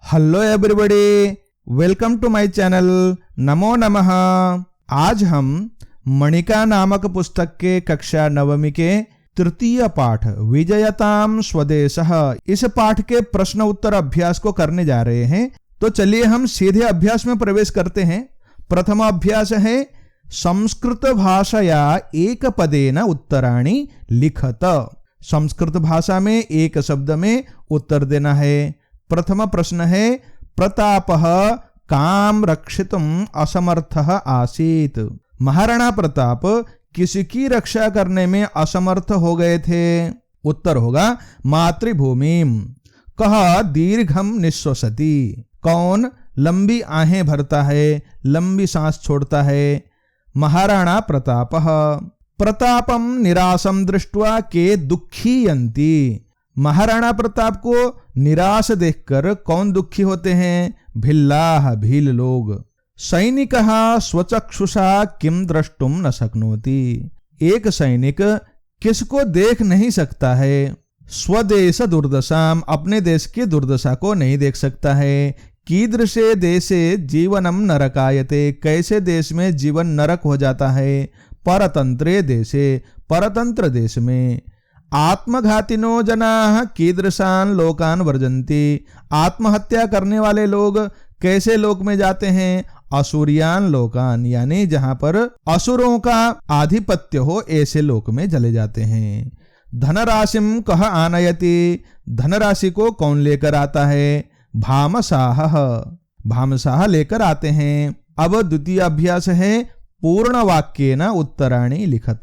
Hello everybody, welcome to my channel. नमो नमः। आज हम मणिका नामक पुस्तक के कक्षा 9वीं के तृतीय पाठ विजयताम स्वदेशः इस पाठ के प्रश्न उत्तर अभ्यास को करने जा रहे हैं। तो चलिए हम सीधे अभ्यास में प्रवेश करते हैं। प्रथम अभ्यास है संस्कृत भाषया एक पदेन उत्तराणि लिखत। संस्कृत भाषा में एक शब्द में उत्तर देना है। प्रथम प्रश्न है प्रतापः काम रक्षितुम असमर्थः आसीत्। महाराणा प्रताप किसकी रक्षा करने में असमर्थ हो गए थे? उत्तर होगा मातृभूमिम। कह दीर्घम निश्वसति। कौन लंबी आहें भरता है, लंबी सांस छोड़ता है? महाराणा प्रतापः। प्रतापम निराशम दृष्ट्वा के दुःखीयन्ति। महाराणा प्रताप को निराश देखकर कौन दुखी होते हैं? भिल्लाः भील लोग। सैनिकः स्वचक्षुषा किम द्रष्टुम न शक्नोति। एक सैनिक किसको देख नहीं सकता है? स्वदेश दुर्दशाम, अपने देश की दुर्दशा को नहीं देख सकता है। कीदृशे देशे जीवनम नरकायते, कैसे देश में जीवन नरक हो जाता है? परतंत्रे देशे, परतंत्र देश में। आत्मघातिनो जनाः कीदृशान लोकान वर्जन्ति। आत्महत्या करने वाले लोग कैसे लोक में जाते हैं? असुरियान लोकान, यानी जहां पर असुरों का आधिपत्य हो ऐसे लोक में चले जाते हैं। धनराशिम कह आनयति। धनराशि को कौन लेकर आता है? भामसाः, भामसाः लेकर आते हैं। अब द्वितीय अभ्यास है पूर्ण वाक्येन उत्तराणि लिखत।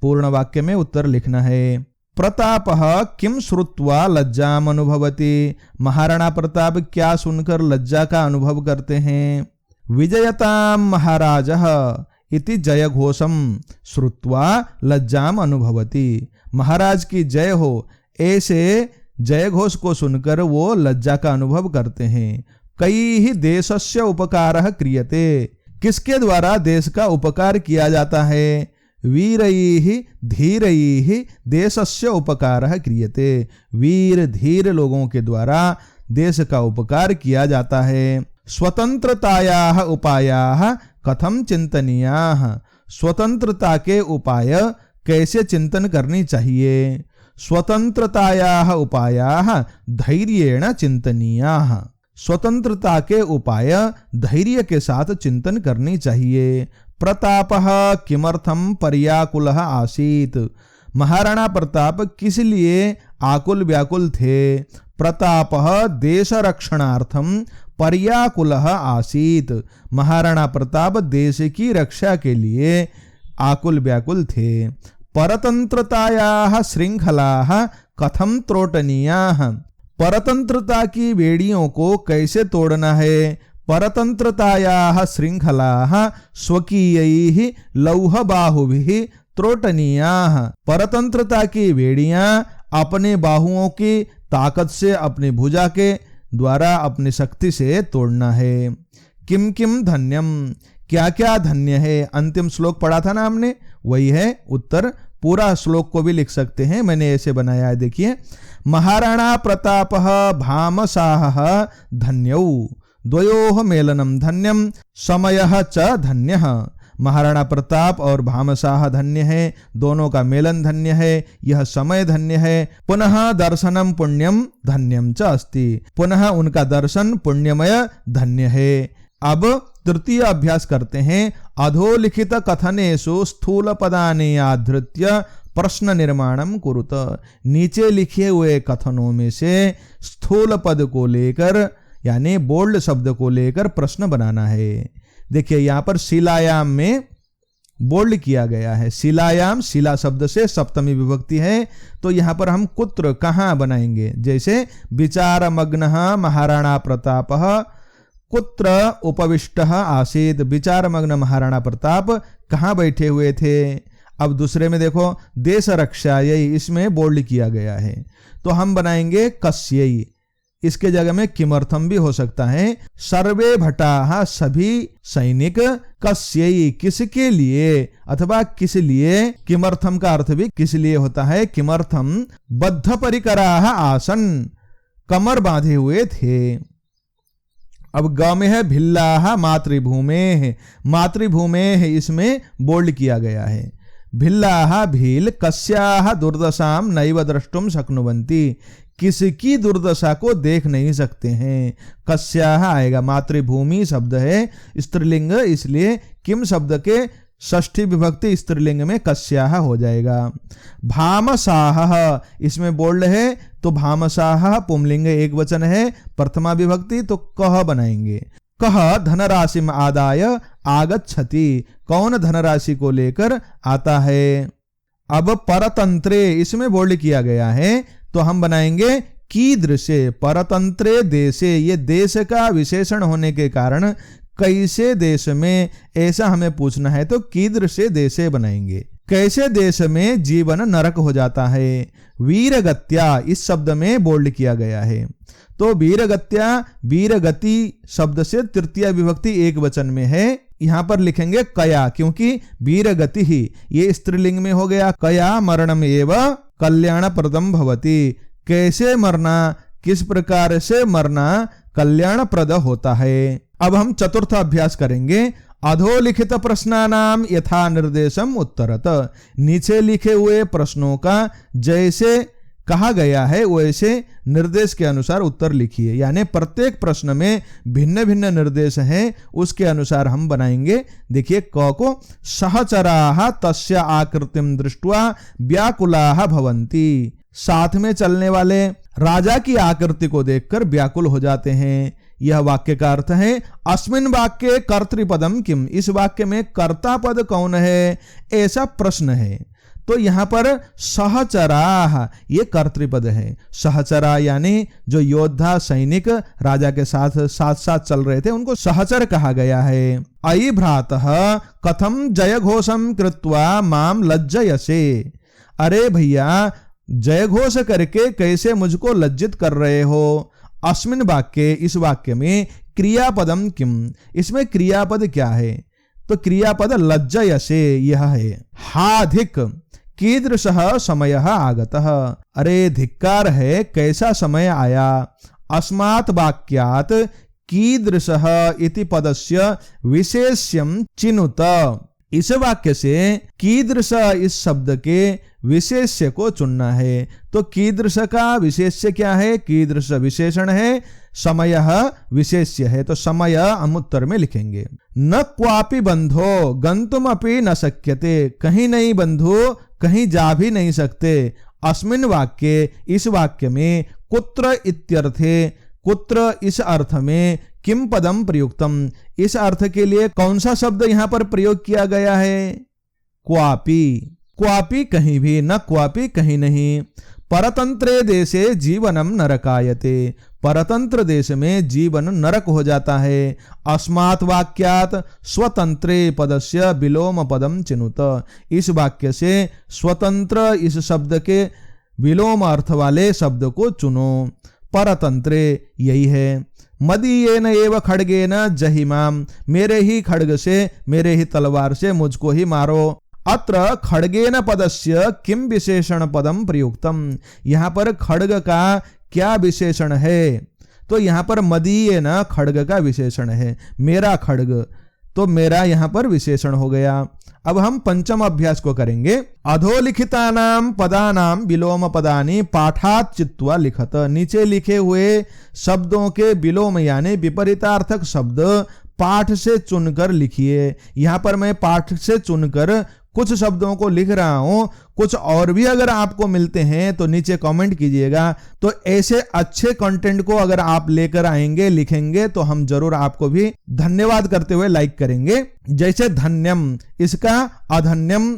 पूर्ण वाक्य में उत्तर लिखना है। प्रतापः किम श्रुत्वा लज्जाम अनुभवति। महाराणा प्रताप क्या सुनकर लज्जा का अनुभव करते हैं? विजयताम महाराजः इति जय घोषम श्रुत्वा लज्जाम अनुभवति। महाराज की जय हो ऐसे जय घोष को सुनकर वो लज्जा का अनुभव करते हैं। कई देशस्य उपकारः क्रियते। किसके द्वारा देश का उपकार किया जाता है? वीरैः धीरैः देशस्य उपकारः क्रियते। वीर धीर लोगों के द्वारा देश का उपकार किया जाता है। स्वतंत्रतायाः उपायाः कथम चिंतनीयाः। स्वतंत्रता के उपाय कैसे चिंतन करनी चाहिए? स्वतंत्रतायाः उपायाः धैर्येण चिंतनीयाः। स्वतंत्रता के उपाय धैर्य के साथ चिंतन करनी चाहिए। प्रतापः किमर्थम पर्याकुलः आसीत्। महाराणा प्रताप किस लिए आकुल व्याकुल थे? प्रतापः देश रक्षणार्थम पर्याकुलः आसीत्। महाराणा प्रताप देश की रक्षा के लिए आकुल व्याकुल थे। परतंत्रतायाः श्रृंखलाः कथम त्रोटनीयाः। परतंत्रता की बेड़ियों को कैसे तोड़ना है? परतंत्रतायाः श्रृंखलाः स्वकीयैः लौहबाहुभिः त्रोटनीयाः। परतंत्रता की बेड़ियां अपने बाहुओं की ताकत से, अपनी भुजा के द्वारा, अपनी शक्ति से तोड़ना है। किम किम धन्यम, क्या क्या धन्य है? अंतिम श्लोक पढ़ा था ना हमने, वही है उत्तर। पूरा श्लोक को भी लिख सकते हैं, मैंने ऐसे बनाया है, देखिए। महाराणा प्रतापः भामसाः धन्यौ द्वयोः मेलनम धन्यम समयः च धन्यः। महाराणा प्रताप और भामसाः धन्य है, दोनों का मेलन धन्य है, यह समय धन्य है। पुनः दर्शनम पुण्यम धन्यम च अस्ति। पुनः उनका दर्शन पुण्यमय धन्य है। अब तृतीय अभ्यास करते हैं। अधोलिखित कथनेषु स्थूल पदानि आधृत्य प्रश्न निर्माणम कुरुत। नीचे लिखे हुए कथनों में से स्थूल पद को लेकर, यानी बोल्ड शब्द को लेकर प्रश्न बनाना है। देखिए यहाँ पर शिलायाम में बोल्ड किया गया है। शिलायाम, शिला शब्द से सप्तमी विभक्ति है, तो यहाँ पर हम कुत्र, कहाँ बनाएंगे? जैसे विचारमग्नः महाराणा प्रतापः कुत्र उपविष्टः आसीत्। विचारमग्न महाराणा प्रताप कहाँ बैठे हुए थे? अब दूसरे में देखो देश रक्षायै, इसमें बोल्ड किया गया है, तो हम बनाएंगे कस्यै। इसके जगह में किमर्थम भी हो सकता है। सर्वे भटाः सभी सैनिक, कस्यै किसके लिए, अथवा किस लिए। किमर्थम का अर्थ भी किस लिए होता है। किमर्थम बद्ध परिकराः आसन, कमर बांधे हुए थे। अब ग में है भिल्लाः मातृभूमेः, मातृभूमेः इसमें बोल्ड किया गया है। भिल्लाः भील कस्याः दुर्दशां नैव द्रष्टुम शक्नुवन्ति, किसकी दुर्दशा को देख नहीं सकते हैं। कस्याः आएगा, मातृभूमि शब्द है स्त्रीलिंग, इसलिए किम शब्द के षष्ठी विभक्ति स्त्रीलिंग में कस्याः हो जाएगा। भामसाः इसमें बोल्ड है तो भामसाः पुंलिंग एक वचन है, प्रथमा विभक्ति तो कह बनाएंगे। कह धनराशिम आदाय आगच्छति, कौन धनराशि को लेकर आता है। अब परतंत्रे इसमें बोल्ड किया गया है तो हम बनाएंगे कीदृशे, परतंत्रे देशे, ये देश का विशेषण होने के कारण कैसे देश में ऐसा हमें पूछना है तो कीदृशे देशे बनाएंगे। कैसे देश में जीवन नरक हो जाता है। वीरगत्या इस शब्द में बोल्ड किया गया है तो वीरगत्या, वीरगति शब्द से तृतीय विभक्ति एक वचन में है, यहां पर लिखेंगे कया, क्योंकि वीरगति ही ये स्त्रीलिंग में हो गया। कया मरणम एव कल्याणप्रदम भवति, कैसे मरना, किस प्रकार से मरना कल्याणप्रद होता है। अब हम चतुर्थ अभ्यास करेंगे। अधोलिखित प्रश्नानाम यथा निर्देशम उत्तरत, नीचे लिखे हुए प्रश्नों का जैसे कहा गया है वैसे निर्देश के अनुसार उत्तर लिखिए, यानी प्रत्येक प्रश्न में भिन्न भिन्न निर्देश हैं, उसके अनुसार हम बनाएंगे। देखिए क को सहचराः तस्य आकृतिम दृष्ट्वा व्याकुलाः भवन्ति, साथ में चलने वाले राजा की आकृति को देखकर व्याकुल हो जाते हैं। यह वाक्य का अर्थ है। अस्मिन् वाक्ये कर्तृपदम किम, इस वाक्य में कर्ता पद कौन है, ऐसा प्रश्न है। तो यहां पर सहचराः ये कर्तृपद है। सहचरा यानी जो योद्धा सैनिक राजा के साथ साथ चल रहे थे उनको सहचर कहा गया है। अयि भ्रातः कथम जय घोषम कृत्वा माम लज्जयसे, अरे भैया जय घोष करके कैसे मुझको लज्जित कर रहे हो। अस्मिन् वाक्ये इस वाक्य में क्रियापदम किम, इसमें क्रियापद क्या है तो क्रियापद लज्जयसे यह है। हाधिक कीदृशः समयः आगतः, अरे धिक्कार है कैसा समय आया। अस्मात् वाक्यात् कीदृशः इति पदस्य विशेष्यं चिनुत, इस वाक्य से कीदृश इस शब्द के विशेष्य को चुनना है। तो कीदृश का विशेष्य क्या है, कीदृश विशेषण है, समयः विशेष्य है, तो समय हम उत्तर में लिखेंगे। न क्वापि बंधो गंतुम अपि न शक्यते, कहीं नहीं बंधु कहीं जा भी नहीं सकते। अस्मिन् वाक्ये इस वाक्य में कुत्र इत्यर्थे, कुत्र इस अर्थ में किम पदम प्रयुक्तम, इस अर्थ के लिए कौन सा शब्द यहां पर प्रयोग किया गया है। क्वापि, क्वापि कहीं भी, न क्वापि कहीं नहीं। परतंत्रे देशे जीवनम नरकायते, परतंत्र देश में जीवन नरक हो जाता है। अस्मात् वाक्यात् स्वतंत्रे पदस्य विलोम पदम चिनुत, इस वाक्य से स्वतंत्र इस शब्द के विलोम अर्थ वाले शब्द को चुनो। परतंत्रे यही है। मदीयेन एव खड्गेन जहिमाम, मेरे ही खड्ग से, मेरे ही तलवार से मुझको ही मारो। अत्र खड्गेन पदस्य किम विशेषण पदम प्रयुक्तम, यहाँ पर खड्ग का क्या विशेषण है तो यहाँ पर मदीयेन खड्ग का विशेषण है, मेरा खड्ग, तो मेरा यहाँ पर विशेषण हो गया। अब हम पंचम अभ्यास को करेंगे। अधोलिखितानाम पदानाम विलोम पदानि पाठात् चित्वा लिखत, नीचे लिखे हुए शब्दों के विलोम यानी विपरीतार्थक शब्द पाठ से चुनकर लिखिए। यहाँ पर मैं पाठ से चुनकर कुछ शब्दों को लिख रहा हूं, कुछ और भी अगर आपको मिलते हैं तो नीचे कमेंट कीजिएगा। तो ऐसे अच्छे कंटेंट को अगर आप लेकर आएंगे, लिखेंगे, तो हम जरूर आपको भी धन्यवाद करते हुए लाइक करेंगे। जैसे धन्यम, इसका अधन्यम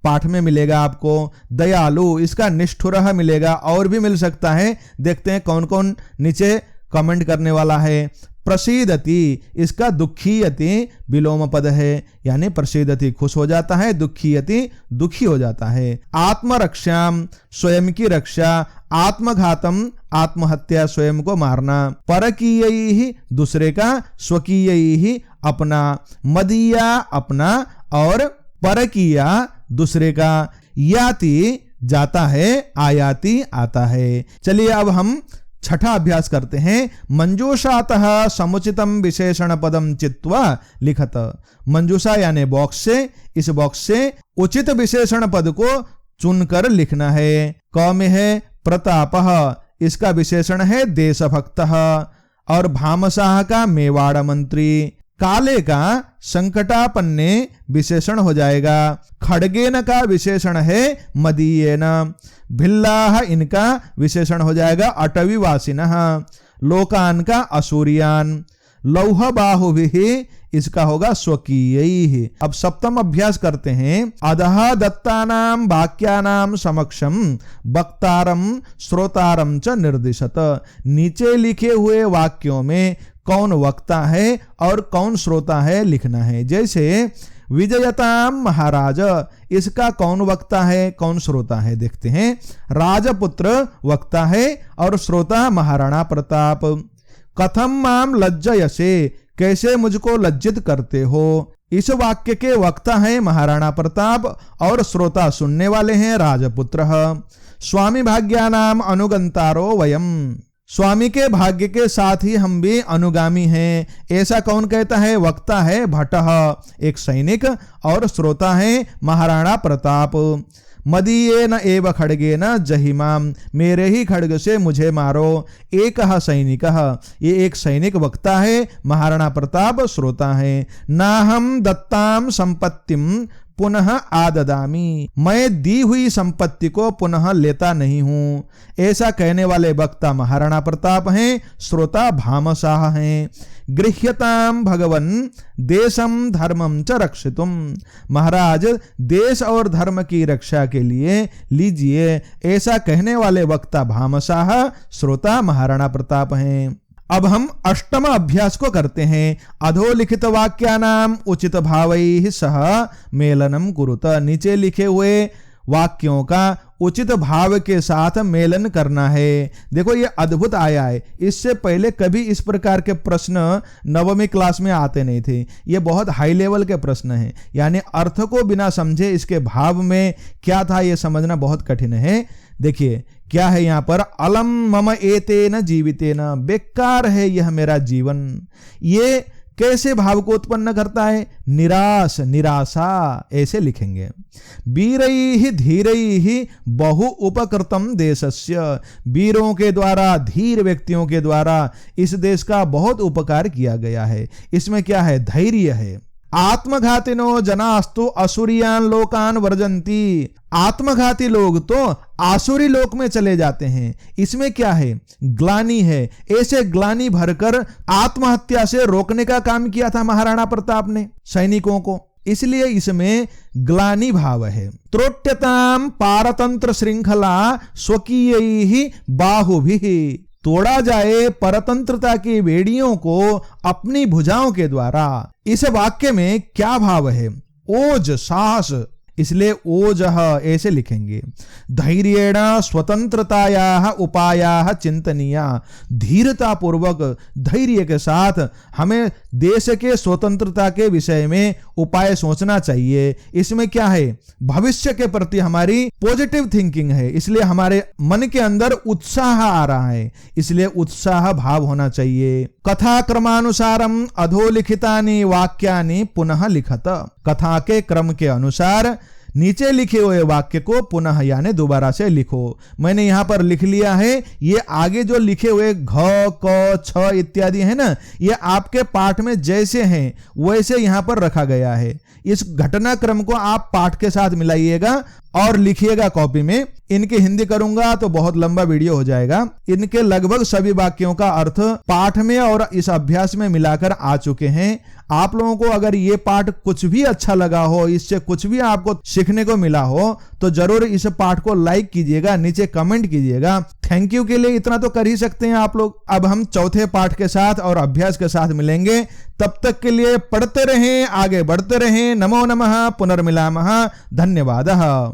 पाठ में मिलेगा आपको। दयालु, इसका निष्ठुरः मिलेगा, और भी मिल सकता है, देखते हैं कौन कौन नीचे कमेंट करने वाला है। प्रसीदति, इसका दुखीयति विलोम पद है, यानी प्रसीदति खुश हो जाता है, दुखीयति दुखी हो जाता है। आत्मरक्षाम, स्वयं की रक्षा। आत्मघातम, आत्महत्या, स्वयं को मारना। परकीयैहि, दूसरे का। स्वकीयैहि, अपना। मदीया, अपना, और परकीया, दूसरे का। याति, जाता है। आयाति, आता है। चलिए अब हम छठा अभ्यास करते हैं। मंजूषातः समुचितम विशेषण पदम चित्वा लिखत। मंजूषा यानी बॉक्स से, इस बॉक्स से उचित विशेषण पद को चुनकर लिखना है। क में है प्रतापः, इसका विशेषण है देशभक्तः, और भामसाह का मेवाड़ मंत्री। काले का संकटापन्ने विशेषण हो जाएगा। खड़गेन का विशेषण है मदीयेन। भिल्लाह इनका विशेषण हो जाएगा अटवीवासिनः। लोकान का असुरियान। लौह बाहुभिः इसका होगा स्वकीयैः। अब सप्तम अभ्यास करते हैं। अधः दत्तानां वाक्यानां समक्षम वक्तारम श्रोतारम च निर्दिशत। नीचे लिखे हुए वाक्यों में कौन वक्ता है और कौन श्रोता है लिखना है। जैसे विजयताम महाराज, इसका कौन वक्ता है कौन श्रोता है देखते हैं। राजपुत्र वक्ता है और श्रोता महाराणा प्रताप। कथम माम लज्जयसे, कैसे मुझको लज्जित करते हो। इस वाक्य के वक्ता हैं महाराणा प्रताप और श्रोता सुनने वाले हैं राजपुत्र। स्वामी भाग्यानाम अनुगंतारो वयम, स्वामी के भाग्य के साथ ही हम भी अनुगामी हैं। ऐसा कौन कहता है। वक्ता है भट्टः, एक सैनिक, और श्रोता है महाराणा प्रताप। मदीयेन एव खड्गेन जहिमाम, मेरे ही खड्ग से मुझे मारो। एकः सैनिकः, ये एक सैनिक वक्ता है, महाराणा प्रताप श्रोता है। नाहम दत्ताम संपत्तिम पुनः आददामी, मैं दी हुई संपत्ति को पुनः लेता नहीं हूं। ऐसा कहने वाले वक्ता महाराणा प्रताप हैं, श्रोता भामसाह हैं। गृह्यताम भगवन देशम धर्मम च रक्षितुम, महाराज देश और धर्म की रक्षा के लिए लीजिए। ऐसा कहने वाले वक्ता भामसाह, श्रोता महाराणा प्रताप हैं। अब हम अष्टम अभ्यास को करते हैं। अधोलिखित वाक्यानाम उचित भावैः सह मेलनम कुरुत, नीचे लिखे हुए वाक्यों का उचित भाव के साथ मेलन करना है। देखो ये अद्भुत आया है, इससे पहले कभी इस प्रकार के प्रश्न नवमी क्लास में आते नहीं थे। ये बहुत हाई लेवल के प्रश्न हैं, यानी अर्थ को बिना समझे इसके भाव में क्या था ये समझना बहुत कठिन है। देखिए क्या है यहाँ पर, अलम मम एतेन जीवितेन, बेकार है यह मेरा जीवन। ये कैसे भाव को उत्पन्न करता है। निराश, निराशा, ऐसे लिखेंगे। वीरैः धीरैः बहु उपकृतम देशस्य, वीरों के द्वारा, धीर व्यक्तियों के द्वारा इस देश का बहुत उपकार किया गया है। इसमें क्या है, धैर्य है। आत्मघातिनो जनास्तु असुरियान लोकान वर्जंती, आत्मघाती लोग तो आसुरी लोक में चले जाते हैं। इसमें क्या है, ग्लानि है। ऐसे ग्लानि भरकर आत्महत्या से रोकने का काम किया था महाराणा प्रताप ने सैनिकों को, इसलिए इसमें ग्लानि भाव है। त्रोट्यताम पारतंत्र श्रृंखला स्वकीयैः बाहुभिः, तोड़ा जाए परतंत्रता की बेड़ियों को अपनी भुजाओं के द्वारा। इस वाक्य में क्या भाव है, ओज, साहस, इसलिए ओजः ऐसे लिखेंगे। धैर्येण स्वतंत्रतायाः उपायाः चिंतनीया, धीरता पूर्वक धैर्य के साथ हमें देश के स्वतंत्रता के विषय में उपाय सोचना चाहिए। इसमें क्या है, भविष्य के प्रति हमारी पॉजिटिव थिंकिंग है, इसलिए हमारे मन के अंदर उत्साह आ रहा है, इसलिए उत्साह भाव होना चाहिए। कथा क्रमानुसारम अधोलिखितानि वाक्यानि पुनः लिखत, कथा के क्रम के अनुसार नीचे लिखे हुए वाक्य को पुनः यानी दोबारा से लिखो। मैंने यहां पर लिख लिया है। ये आगे जो लिखे हुए घ, क, छ इत्यादि है ना, ये आपके पाठ में जैसे हैं वैसे यहां पर रखा गया है। इस घटनाक्रम को आप पाठ के साथ मिलाइएगा और लिखिएगा कॉपी में। इनकी हिंदी करूंगा तो बहुत लंबा वीडियो हो जाएगा। इनके लगभग सभी वाक्यों का अर्थ पाठ में और इस अभ्यास में मिलाकर आ चुके हैं। आप लोगों को अगर ये पाठ कुछ भी अच्छा लगा हो, इससे कुछ भी आपको सीखने को मिला हो, तो जरूर इस पाठ को लाइक कीजिएगा, नीचे कमेंट कीजिएगा। थैंक यू के लिए इतना तो कर ही सकते हैं आप लोग। अब हम चौथे पाठ के साथ और अभ्यास के साथ मिलेंगे। तब तक के लिए पढ़ते रहें, आगे बढ़ते रहें। नमो नमः, पुनर्मिलामः, धन्यवादः।